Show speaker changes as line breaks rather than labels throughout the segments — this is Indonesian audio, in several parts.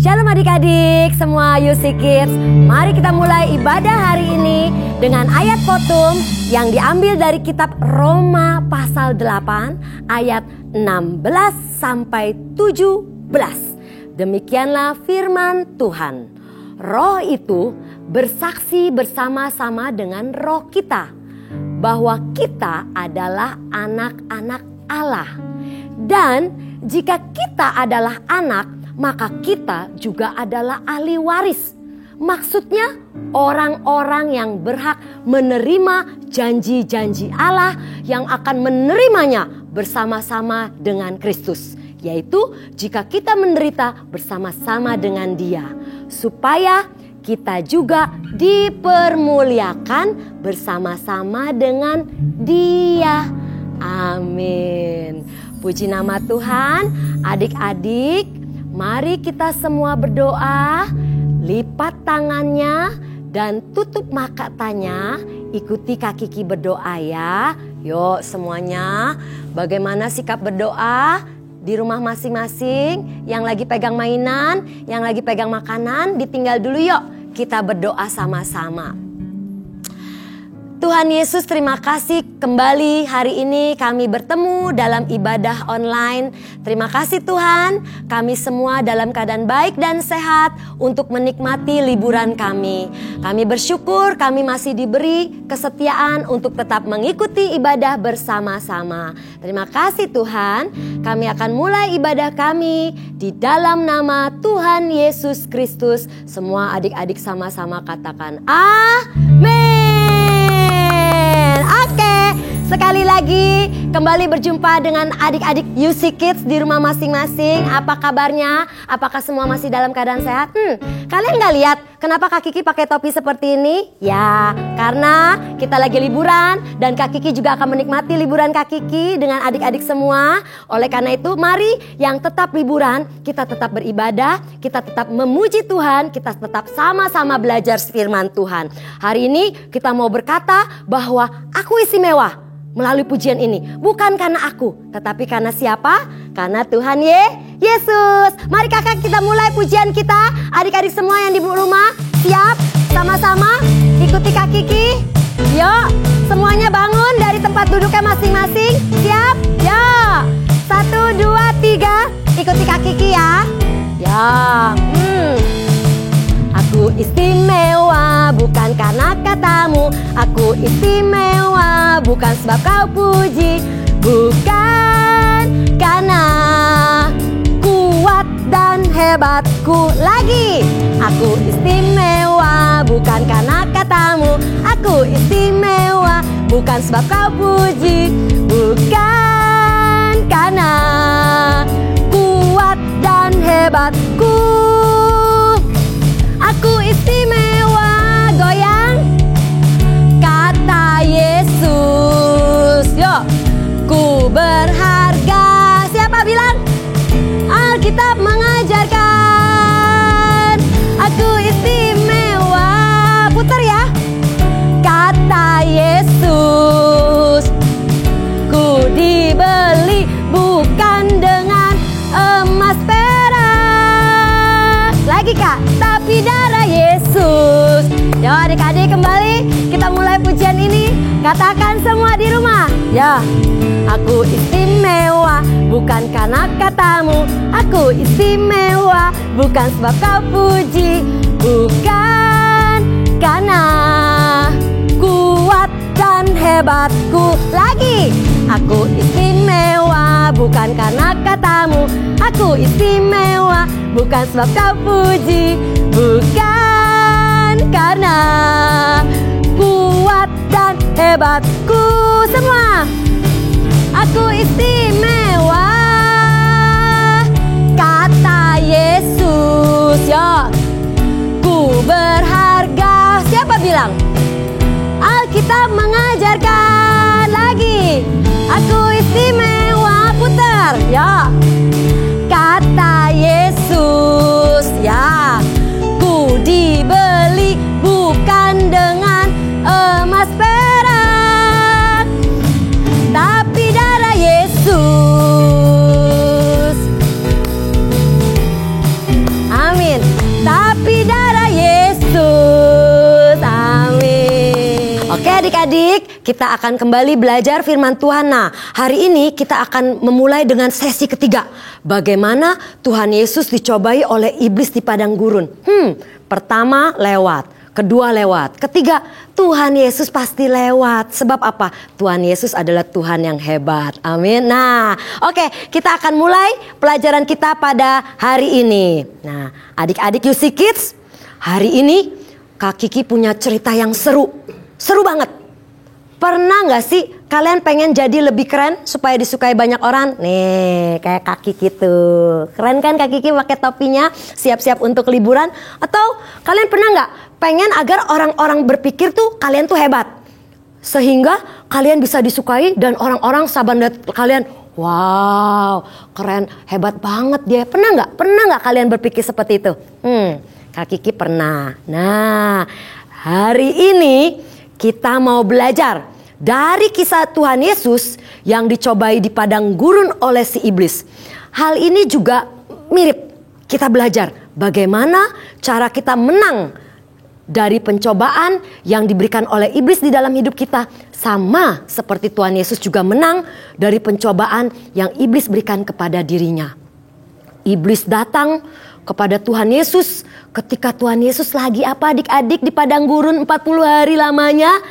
Shalom adik-adik semua UC Kids. Mari kita mulai ibadah hari ini dengan ayat fotum yang diambil dari kitab Roma pasal 8 ayat 16 sampai 17. Demikianlah firman Tuhan. Roh itu bersaksi bersama-sama dengan roh kita bahwa kita adalah anak-anak Allah. Dan jika kita adalah anak, maka kita juga adalah ahli waris. Maksudnya orang-orang yang berhak menerima janji-janji Allah yang akan menerimanya bersama-sama dengan Kristus. Yaitu jika kita menderita bersama-sama dengan Dia, supaya kita juga dipermuliakan bersama-sama dengan Dia. Amin. Puji nama Tuhan. Adik-adik, mari kita semua berdoa, lipat tangannya dan tutup matanya, ikuti Kak Kiki berdoa ya. Yuk semuanya, bagaimana sikap berdoa di rumah masing-masing? Yang lagi pegang mainan, yang lagi pegang makanan, ditinggal dulu yuk. Kita berdoa sama-sama. Tuhan Yesus, terima kasih kembali hari ini kami bertemu dalam ibadah online. Terima kasih Tuhan, kami semua dalam keadaan baik dan sehat untuk menikmati liburan kami. Kami bersyukur kami masih diberi kesetiaan untuk tetap mengikuti ibadah bersama-sama. Terima kasih Tuhan, kami akan mulai ibadah kami di dalam nama Tuhan Yesus Kristus. Semua adik-adik sama-sama katakan amin. Oke, sekali lagi kembali berjumpa dengan adik-adik UC Kids di rumah masing-masing. Apa kabarnya? Apakah semua masih dalam keadaan sehat? Kalian gak lihat kenapa Kak Kiki pakai topi seperti ini? Ya, karena kita lagi liburan dan Kak Kiki juga akan menikmati liburan Kak Kiki dengan adik-adik semua. Oleh karena itu, mari yang tetap liburan, kita tetap beribadah, kita tetap memuji Tuhan, kita tetap sama-sama belajar firman Tuhan. Hari ini kita mau berkata bahwa aku istimewa melalui pujian ini. Bukan karena aku, tetapi karena siapa? Karena Tuhan Yesus. Mari kakak kita mulai pujian kita. Adik-adik semua yang di rumah, siap? Sama-sama ikuti Kak Kiki. Yuk, semuanya bangun dari tempat duduknya masing-masing. Siap? Yuk, 1, 2, 3. Ikuti Kak Kiki ya. Ya. Aku istimewa bukan karena katamu. Aku istimewa bukan sebab kau puji. Bukan karena kuat dan hebatku lagi. Aku istimewa bukan karena katamu. Aku istimewa bukan sebab kau puji. Bukan karena kuat dan hebatku. Aku istimewa, goyang. Kata Yesus. Yuk, ku berharga. Siapa bilang? Alkitab mengajarkan. Aku istimewa. Putar ya. Kata Yesus. Ku dibeli bukan dengan emas perak. Lagi Kak, tapi darah Yesus. Yo adik-adik, kembali kita mulai pujian ini. Katakan semua di rumah. Ya, aku istimewa bukan karena katamu. Aku istimewa bukan sebab kau puji. Bukan karena kuat dan hebatku. Lagi, aku istimewa bukan karena katamu. Aku istimewa bukan sebab kau puji. Bukan karena kuat dan hebatku. Semua, aku istimewa. Kata Yesus. Yo, ku berharga. Siapa bilang? Alkitab mengajarkan. Lagi, aku istimewa. Putar. Ya, kata Yesus. Ya, ku dibeli bukan dengan emas perak, tapi darah Yesus. kita akan kembali belajar firman Tuhan. Nah, hari ini kita akan memulai dengan sesi ketiga. Bagaimana Tuhan Yesus dicobai oleh iblis di padang gurun. Pertama lewat, kedua lewat, ketiga Tuhan Yesus pasti lewat. Sebab apa? Tuhan Yesus adalah Tuhan yang hebat. Amin. Nah, oke, kita akan mulai pelajaran kita pada hari ini. Nah, adik-adik UC Kids, hari ini Kak Kiki punya cerita yang seru banget. Pernah gak sih kalian pengen jadi lebih keren supaya disukai banyak orang? Nih, kayak Kak Kiki tuh. Keren kan Kak Kiki pakai topinya, siap-siap untuk liburan? Atau kalian pernah gak pengen agar orang-orang berpikir tuh kalian tuh hebat? Sehingga kalian bisa disukai dan orang-orang sahabat kalian, wow, keren, hebat banget dia. Pernah gak kalian berpikir seperti itu? Kak Kiki pernah. Nah, hari ini kita mau belajar dari kisah Tuhan Yesus yang dicobai di padang gurun oleh si iblis. Hal ini juga mirip. Kita belajar bagaimana cara kita menang dari pencobaan yang diberikan oleh iblis di dalam hidup kita. Sama seperti Tuhan Yesus juga menang dari pencobaan yang iblis berikan kepada dirinya. Iblis datang kepada Tuhan Yesus ketika Tuhan Yesus lagi apa adik-adik di padang gurun 40 hari lamanya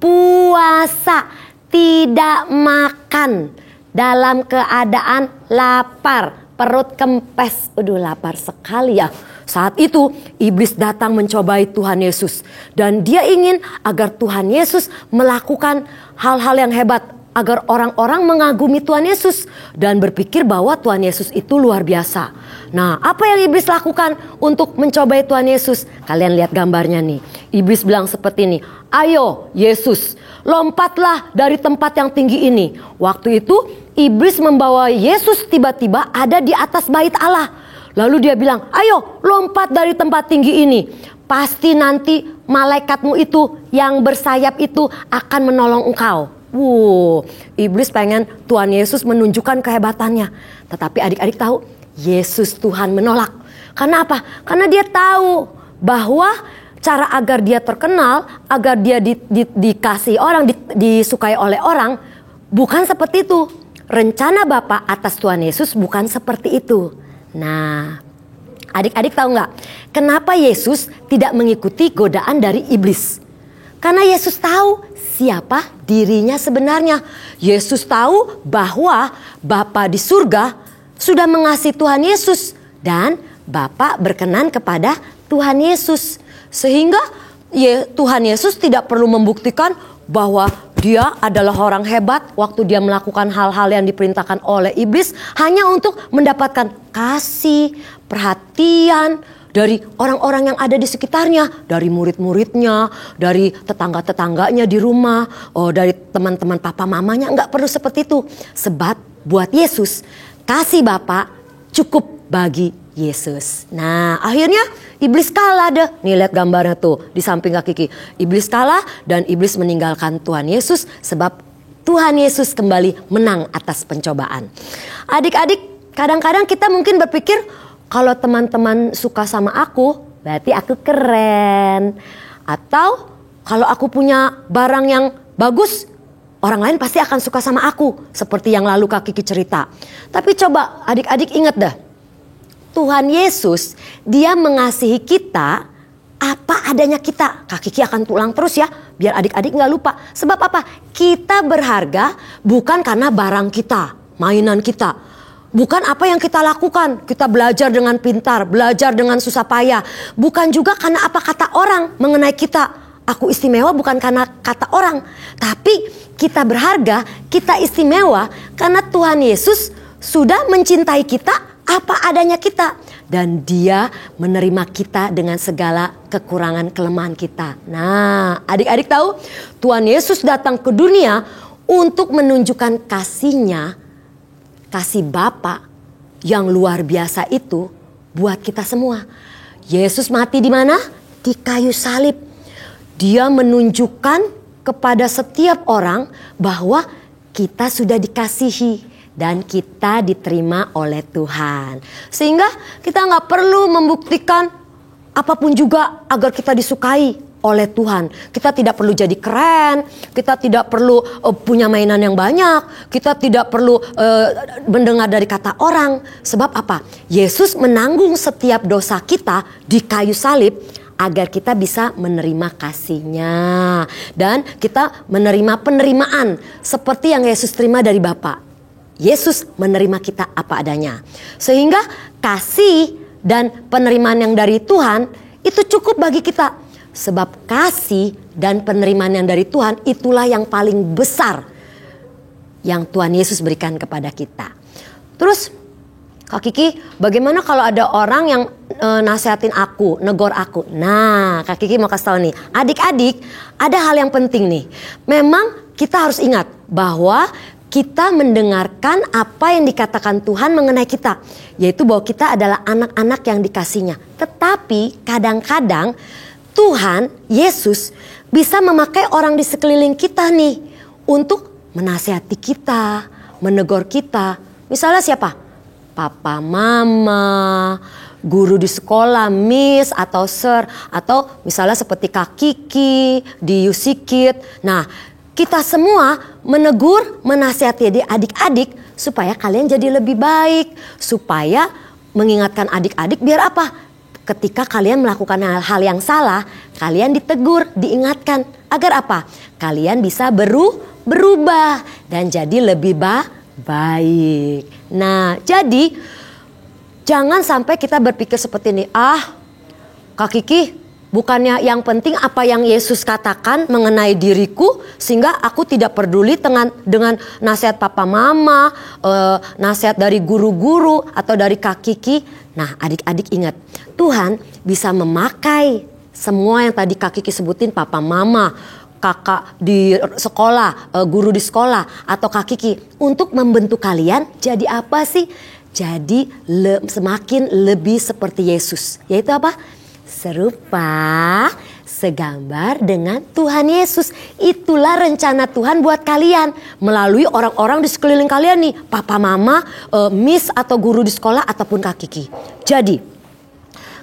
puasa, tidak makan, dalam keadaan lapar, perut kempes. Lapar sekali ya. Saat itu iblis datang mencobai Tuhan Yesus dan dia ingin agar Tuhan Yesus melakukan hal-hal yang hebat, agar orang-orang mengagumi Tuhan Yesus dan berpikir bahwa Tuhan Yesus itu luar biasa. Nah, apa yang iblis lakukan untuk mencobai Tuhan Yesus? Kalian lihat gambarnya nih. Iblis bilang seperti ini, "Ayo Yesus, lompatlah dari tempat yang tinggi ini." Waktu itu iblis membawa Yesus tiba-tiba ada di atas bait Allah. Lalu dia bilang, "Ayo lompat dari tempat tinggi ini. Pasti nanti malaikatmu itu yang bersayap itu akan menolong engkau." Iblis pengen Tuhan Yesus menunjukkan kehebatannya. Tetapi adik-adik tahu, Yesus Tuhan menolak. Karena apa? Karena dia tahu bahwa cara agar dia terkenal, agar dia dikasih orang, disukai oleh orang, bukan seperti itu. Rencana Bapa atas Tuhan Yesus bukan seperti itu. Nah, adik-adik tahu nggak? Kenapa Yesus tidak mengikuti godaan dari iblis? Karena Yesus tahu siapa dirinya sebenarnya. Yesus tahu bahwa Bapa di surga sudah mengasihi Tuhan Yesus dan Bapa berkenan kepada Tuhan Yesus. Sehingga Tuhan Yesus tidak perlu membuktikan bahwa dia adalah orang hebat waktu dia melakukan hal-hal yang diperintahkan oleh iblis hanya untuk mendapatkan kasih, perhatian dari orang-orang yang ada di sekitarnya, dari murid-muridnya, dari tetangga-tetangganya di rumah, dari teman-teman papa mamanya. Enggak perlu seperti itu. Sebab buat Yesus, kasih Bapa cukup bagi Yesus. Nah, akhirnya iblis kalah deh. Nih lihat gambarnya tuh di samping Kak Kiki. Iblis kalah dan iblis meninggalkan Tuhan Yesus sebab Tuhan Yesus kembali menang atas pencobaan. Adik-adik, kadang-kadang kita mungkin berpikir, kalau teman-teman suka sama aku, berarti aku keren. Atau kalau aku punya barang yang bagus, orang lain pasti akan suka sama aku. Seperti yang lalu Kak Kiki cerita. Tapi coba adik-adik ingat dah. Tuhan Yesus, dia mengasihi kita apa adanya kita. Kak Kiki akan ulang terus ya, biar adik-adik gak lupa. Sebab apa? Kita berharga bukan karena barang kita, mainan kita. Bukan apa yang kita lakukan, kita belajar dengan pintar, belajar dengan susah payah. Bukan juga karena apa kata orang mengenai kita. Aku istimewa bukan karena kata orang. Tapi kita berharga, kita istimewa karena Tuhan Yesus sudah mencintai kita apa adanya kita. Dan dia menerima kita dengan segala kekurangan kelemahan kita. Nah, adik-adik tahu Tuhan Yesus datang ke dunia untuk menunjukkan kasihnya, kasih Bapa yang luar biasa itu buat kita semua. Yesus mati di mana? Di kayu salib. Dia menunjukkan kepada setiap orang bahwa kita sudah dikasihi dan kita diterima oleh Tuhan. Sehingga kita nggak perlu membuktikan apapun juga agar kita disukai. oleh Tuhan. Kita tidak perlu jadi keren, kita tidak perlu punya mainan yang banyak, kita tidak perlu mendengar dari kata orang. Sebab apa? Yesus menanggung setiap dosa kita di kayu salib agar kita bisa menerima kasih-Nya dan kita menerima penerimaan seperti yang Yesus terima dari Bapa. Yesus menerima kita apa adanya. Sehingga kasih dan penerimaan yang dari Tuhan itu cukup bagi kita. Sebab kasih dan penerimaan yang dari Tuhan itulah yang paling besar yang Tuhan Yesus berikan kepada kita. Terus Kak Kiki, bagaimana kalau ada orang yang nasihatin aku, negor aku? Nah, Kak Kiki mau kasih tahu nih, adik-adik ada hal yang penting nih. Memang kita harus ingat bahwa kita mendengarkan apa yang dikatakan Tuhan mengenai kita. Yaitu bahwa kita adalah anak-anak yang dikasihnya. Tetapi kadang-kadang Tuhan, Yesus bisa memakai orang di sekeliling kita nih untuk menasihati kita, menegur kita. Misalnya siapa? Papa, mama, guru di sekolah, miss atau sir. Atau misalnya seperti Kak Kiki di Yusikit. Nah, kita semua menegur, menasihati adik-adik supaya kalian jadi lebih baik. Supaya mengingatkan adik-adik biar apa? Ketika kalian melakukan hal yang salah, kalian ditegur, diingatkan. Agar apa? Kalian bisa berubah dan jadi lebih baik. Nah, jadi jangan sampai kita berpikir seperti ini. Kak Kiki, bukannya yang penting apa yang Yesus katakan mengenai diriku, sehingga aku tidak peduli dengan nasihat papa mama, nasihat dari guru-guru atau dari Kak Kiki. Nah, adik-adik ingat, Tuhan bisa memakai semua yang tadi Kak Kiki sebutin, papa mama, kakak di sekolah, guru di sekolah, atau Kak Kiki untuk membentuk kalian jadi apa sih? Jadi semakin lebih seperti Yesus. Yaitu apa? Serupa, segambar dengan Tuhan Yesus. Itulah rencana Tuhan buat kalian melalui orang-orang di sekeliling kalian nih, papa mama, miss atau guru di sekolah ataupun Kak Kiki. Jadi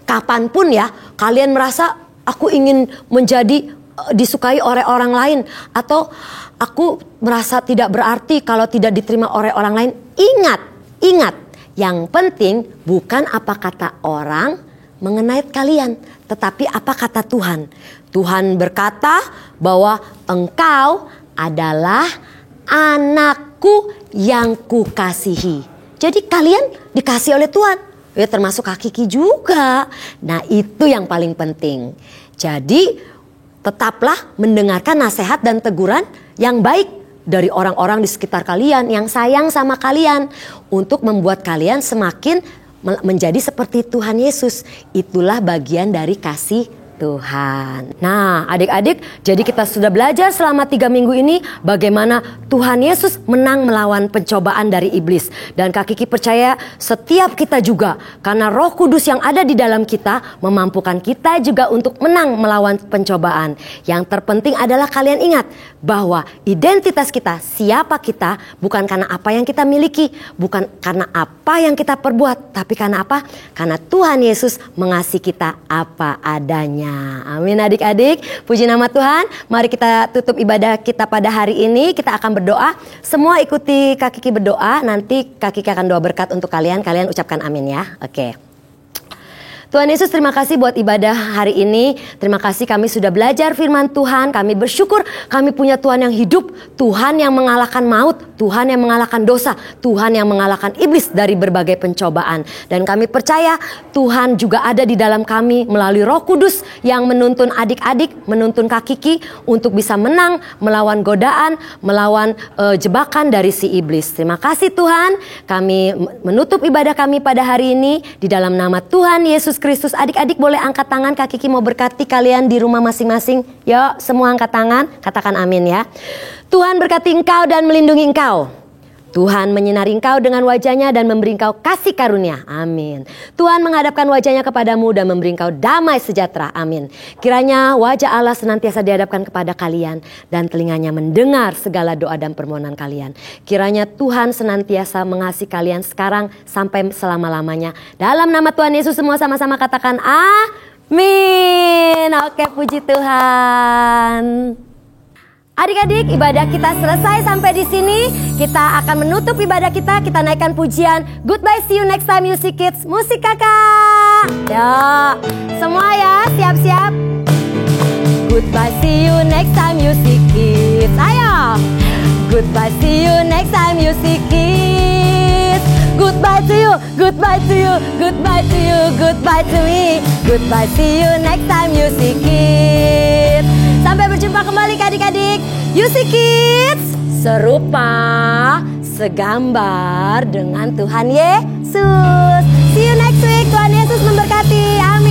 kapanpun ya kalian merasa aku ingin menjadi disukai oleh orang lain, atau aku merasa tidak berarti kalau tidak diterima oleh orang lain, ingat, yang penting bukan apa kata orang mengenai kalian, tetapi apa kata Tuhan. Tuhan berkata bahwa engkau adalah anakku yang kukasihi. Jadi kalian dikasih oleh Tuhan, ya termasuk Kak Kiki juga. Nah, itu yang paling penting. Jadi tetaplah mendengarkan nasihat dan teguran yang baik dari orang-orang di sekitar kalian yang sayang sama kalian, untuk membuat kalian semakin menjadi seperti Tuhan Yesus. Itulah bagian dari kasih Tuhan. Nah, adik-adik, jadi kita sudah belajar selama 3 minggu ini bagaimana Tuhan Yesus menang melawan pencobaan dari iblis. Dan Kak Kiki percaya setiap kita juga, karena Roh Kudus yang ada di dalam kita memampukan kita juga untuk menang melawan pencobaan. Yang terpenting adalah kalian ingat bahwa identitas kita, siapa kita, bukan karena apa yang kita miliki, bukan karena apa yang kita perbuat, tapi karena apa? Karena Tuhan Yesus mengasihi kita apa adanya. Amin adik-adik, puji nama Tuhan. Mari kita tutup ibadah kita pada hari ini. Kita akan berdoa. Semua ikuti Kak Kiki berdoa. Nanti Kak Kiki akan doa berkat untuk kalian. Kalian ucapkan amin ya. Oke. Tuhan Yesus, terima kasih buat ibadah hari ini. Terima kasih kami sudah belajar firman Tuhan. Kami bersyukur kami punya Tuhan yang hidup. Tuhan yang mengalahkan maut. Tuhan yang mengalahkan dosa. Tuhan yang mengalahkan iblis dari berbagai pencobaan. Dan kami percaya Tuhan juga ada di dalam kami melalui Roh Kudus yang menuntun adik-adik, menuntun Kak Kiki untuk bisa menang melawan godaan, melawan jebakan dari si iblis. Terima kasih Tuhan. Kami menutup ibadah kami pada hari ini di dalam nama Tuhan Yesus Kristus. Adik-adik boleh angkat tangan, Kak Kiki mau berkati kalian di rumah masing-masing. Yuk semua angkat tangan, katakan amin ya. Tuhan berkati engkau dan melindungi engkau. Tuhan menyinari engkau dengan wajahnya dan memberi engkau kasih karunia. Amin. Tuhan menghadapkan wajahnya kepadamu dan memberi engkau damai sejahtera. Amin. Kiranya wajah Allah senantiasa dihadapkan kepada kalian dan telinganya mendengar segala doa dan permohonan kalian. Kiranya Tuhan senantiasa mengasihi kalian sekarang sampai selama-lamanya. Dalam nama Tuhan Yesus semua sama-sama katakan amin. Amin. Oke, puji Tuhan. Adik-adik, ibadah kita selesai sampai di sini. Kita akan menutup ibadah kita. Kita naikkan pujian. Goodbye, see you next time, Music Kids. Musik kakak. Ya, semua ya, siap-siap. Goodbye, see you next time, Music Kids. Ayo. Goodbye, see you next time, Music Kids. Goodbye to you, goodbye to you, goodbye to you, goodbye to me. Goodbye, see you next time, Music Kids. Sampai berjumpa kembali adik-adik. Music Kids serupa, segambar dengan Tuhan Yesus. See you next week. Tuhan Yesus memberkati. Amin.